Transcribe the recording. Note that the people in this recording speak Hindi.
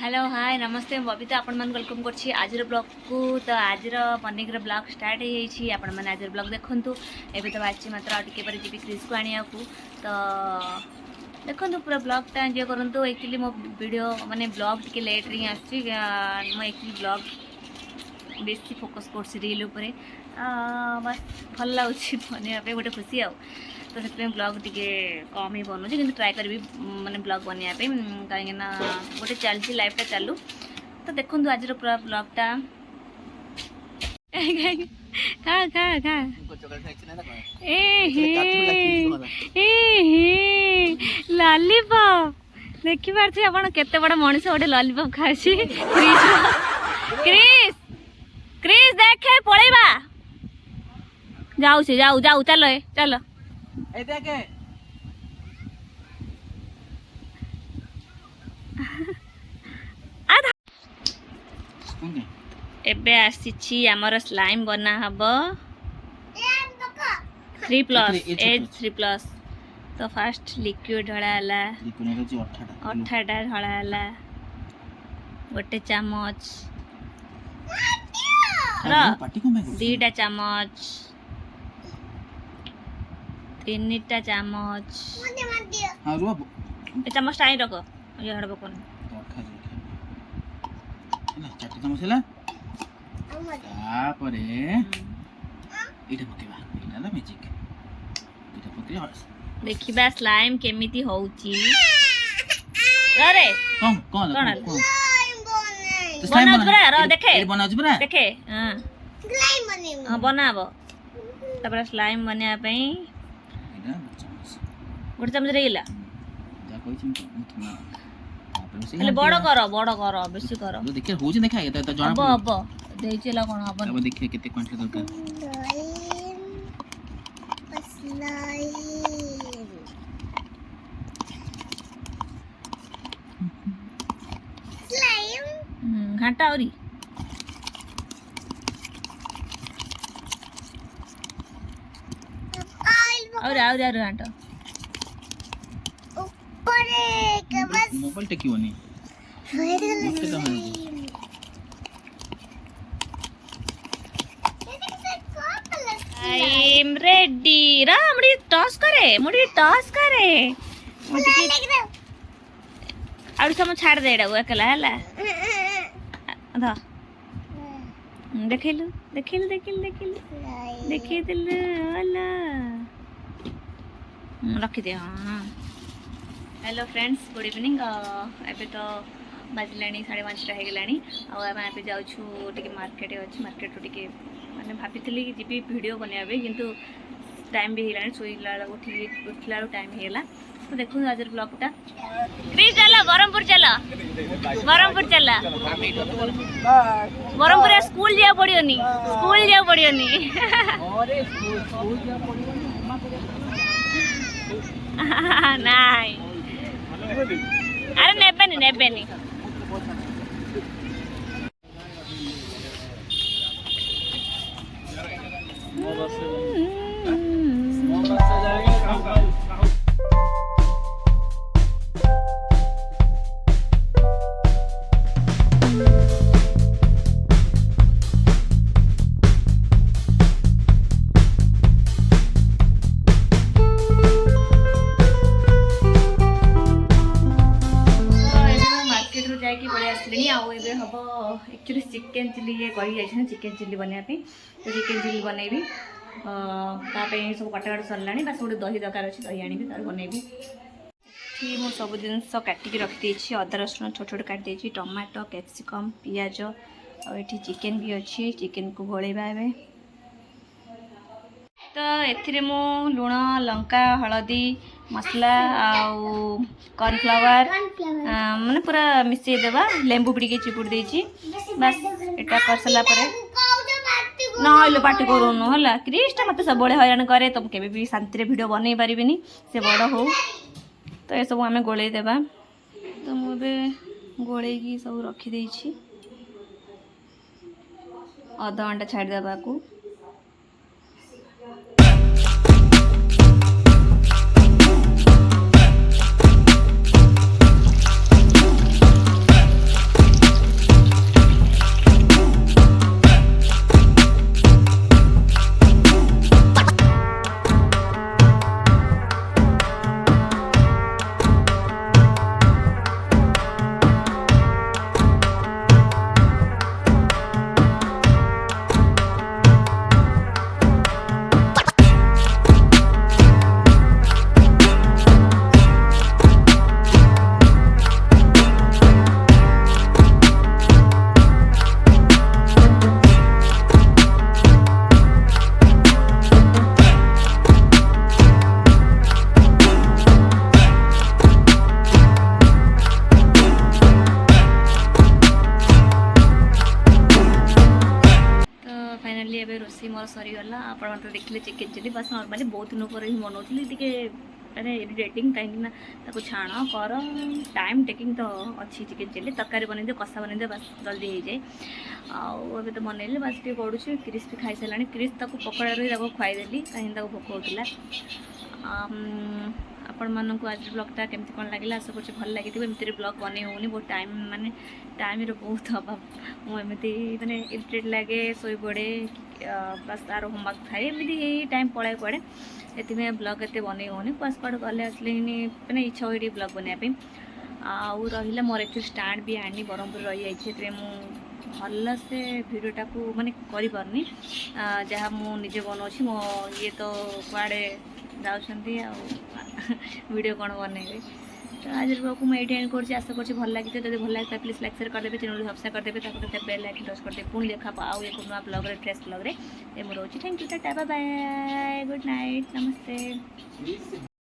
हेलो हाय नमस्ते बबिता आपण मन वेलकम करछि आज ब्लॉग को। तो आज मॉर्निंग ब्लॉग स्टार्ट हो आपण मैंने आज ब्लॉग देखंतु एबे तो बाची मात्र आ टिके पर जीबी क्रिस को आनिया को। तो देखंतु पूरा ब्लॉग टा एंजॉय करंतु। एक्चुअली मो वीडियो माने ब्लॉग टिके लेट रे आछि मो एक्चुअली ब्लॉग बेसी फोकस करछि रील ऊपर बस भल लागुछि बनिया पे गोटे खुशी आ। तो से ब्लॉग टी कम ही बनूँ कि ट्राए करी माने ब्लॉग बनवाई कहीं गोटे चलती लाइफ टा चालू। तो देखो आज पूरा ब्लॉगटा खा खा खा लॉलीपॉप देखी पार्थे आपण केते बड़ मनीष गोटे लॉलीपॉप खासी। क्रिस क्रिस देखे पळेबा जाऊ से जाऊ जाऊ चलो चलो एबे आसी आमर स्लाइम बना हब 3+ एज 3+। तो फास्ट लिक्विड ढळाला अठाटा ढळाला गोटे चामच दीटा चामच 3टा चामच चामच टाइम रख ये हड़ब कौन चार चामच है तापर एटा पकेबा एटा ला मैजिक एटा पके देखिबा स्लाइम केमिति होउची। अरे कौन कौन स्लाइम बना रे देखे बनाउछ बरा देखे हां स्लाइम बनेबो हां बनाबो तापर स्लाइम बनिया पई एटा चामच गोटे चामच रेला जा कोइ चिम अले बड़ करो बेसी करो देखिए हो जे देखा त जाना अब देइचला कोन अब अब देखिए केते क्वांटिटी दरकार स्लाइम घाटा औरी और घाटा मोबाइल टेकी बनी आई एम रेडी रा मुड़ी टॉस करे आउ सम छाड़ देडा वो एकला हला ध देखिलु हला रखी दे। हां हेलो फ्रेंड्स गुड इवनिंग। एबे तो बाजलानी 5:30 हो गलानी आम जाऊँ टे मार्केट अच्छी मार्केट टे मैंने भाभी कि जी वीडियो बनवाई किंतु टाइम भी है शोला उठला टाइम होगा। तो देखो आज ब्लॉगटा चल बरहमपुर बरहमपुर स्कूल जा पड़ोनी नाई अरे नेबेनी हम एक्चुअली चिकेन चिल्ली कही जाइए चिकेन चिल्ली बनवाई। तो चिकेन चिल्ली बनैबी सब कटाकट सरला बस गोटे दही दरकार अच्छे दही आनी तार बनैबी। मु सब जिनस काटिकी रखी अदा रसुण छोट छोट काटी टमाटो कैप्सिकम पियाज और ये चिकेन भी अच्छी चिकेन को गोलेबा ए। तो एथिरे मु लुण लंका हलदी मसला आउ कॉर्नफ्लावर माने पूरा मिसई देबा लेंबू पिड़ी चिपुड़ देछि बस एटा कर सला परे ना हलो पार्टी करूनु हला। क्रिस्टा मते सब बड़े हैरान करे तुम केबे भी शांति रे वीडियो बनै परिबिनी से बड़ हो। तो ये सब आमे गोले देबा। तो मु बे गोले की सब रखी देछि आधा घंटा छाड़ देबा को। रोषे मोर सरीगला आप देखिले चिकेन चिली बस नॉर्मली बहुत दिन पर ही बनाऊली टी मैंने इरिटेटिंग कहीं छाण कर टाइम टेकिंग तो अच्छी चिकेन चिली तरकारी बनई दियो कषा बनई दियो बस जल्दी हो जाए आउ तो बनैली बस टे पड़ुची क्रिश भी खाई सारा क्रिश पकड़ा रही खुआदेली कहीं भोक होता आपण मानक आज ब्लॉगटा केमती कौन लगे आशा कर भल लगी एमती ब्लॉग बन होनी बहुत टाइम माने टाइम बहुत अभाव मुझे मैंने इरिटेट लगे शोई पड़े बस तार होमवर्क थाए एमती टाइम पड़ाए पड़े ये ब्लॉग एत बन होनी बस कड़े गले आसले मैंने इच्छा हुई ब्लॉग बनवाई आउ रहा मोर एक स्टाण्ड भी आनी ब्रह्मपुर रही जाइए भल से भिडियोटा को माने करें जहाँ मुझे बनाऊँ मो ये तो कड़े जाऊँगी वीडियो कौन बनइबे तो आज ब्लॉग को मुझे एंड कर आशा कर भल लगी जब भल लगे प्लीज लाइक शेयर करदे चैनल सब्सक्राइब करदे बेल आइकन टच करदे पुणी देखा आउ एक नया ब्लॉग फ्रेश ब्लॉग रे रोचे thank you tata bye bye good night नमस्ते।